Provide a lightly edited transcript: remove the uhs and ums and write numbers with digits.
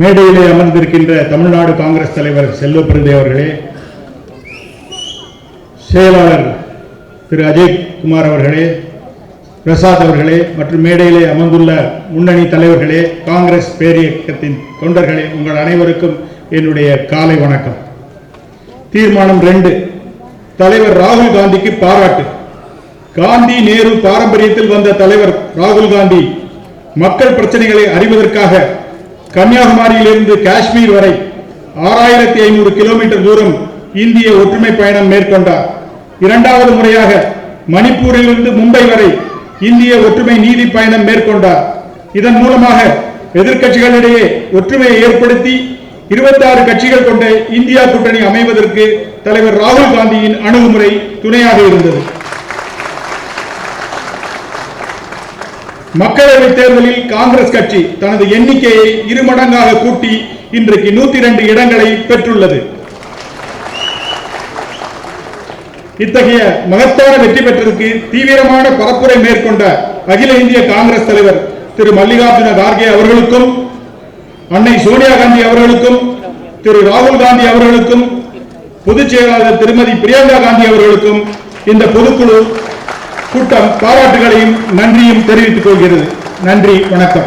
மேடையிலே அமர்ந்திருக்கின்ற தமிழ்நாடு காங்கிரஸ் தலைவர் செல்வப்பிரதி அவர்களே, செயலாளர் திரு அஜய் குமார் அவர்களே, பிரசாத் அவர்களே மற்றும் மேடையிலே அமர்ந்துள்ள முன்னணி தலைவர்களே, காங்கிரஸ் பேரியக்கத்தின் தொண்டர்களே, உங்கள் அனைவருக்கும் என்னுடைய காலை வணக்கம். தீர்மானம் 2, தலைவர் ராகுல் காந்திக்கு பாராட்டு. காந்தி நேரு பாரம்பரியத்தில் வந்த தலைவர் ராகுல் காந்தி மக்கள் பிரச்சனைகளை அறிவதற்காக கன்னியாகுமரியிலிருந்து காஷ்மீர் வரை 6500 கிலோமீட்டர் தூரம் இந்திய ஒற்றுமை பயணம் மேற்கொண்டார். இரண்டாவது முறையாக மணிப்பூரிலிருந்து மும்பை வரை இந்திய ஒற்றுமை நீதி பயணம் மேற்கொண்டார். இதன் மூலமாக எதிர்க்கட்சிகளிடையே ஒற்றுமையை ஏற்படுத்தி 26 கட்சிகள் கொண்ட இந்தியா கூட்டணி அமைவதற்கு தலைவர் ராகுல் காந்தியின் அணுகுமுறை துணையாக இருந்தது. மக்களவைத் தேர்தலில் காங்கிரஸ் கட்சி தனது எண்ணிக்கையை 2 மடங்காக கூட்டி இன்றைக்கு 102 இடங்களை பெற்றுள்ளது. இத்தகைய மகத்தான வெற்றி பெற்றதற்கு தீவிரமான பரப்புரை மேற்கொண்ட அகில இந்திய காங்கிரஸ் தலைவர் திரு மல்லிகார்ஜுன கார்கே அவர்களுக்கும், அன்னை சோனியா காந்தி அவர்களுக்கும், திரு ராகுல் காந்தி அவர்களுக்கும், பொதுச் செயலாளர் திருமதி பிரியங்கா காந்தி அவர்களுக்கும் இந்த பொதுக்குழு கூட்டம் பாராட்டுகளையும் நன்றியும் தெரிவித்துக் கொள்கிறது. நன்றி, வணக்கம்.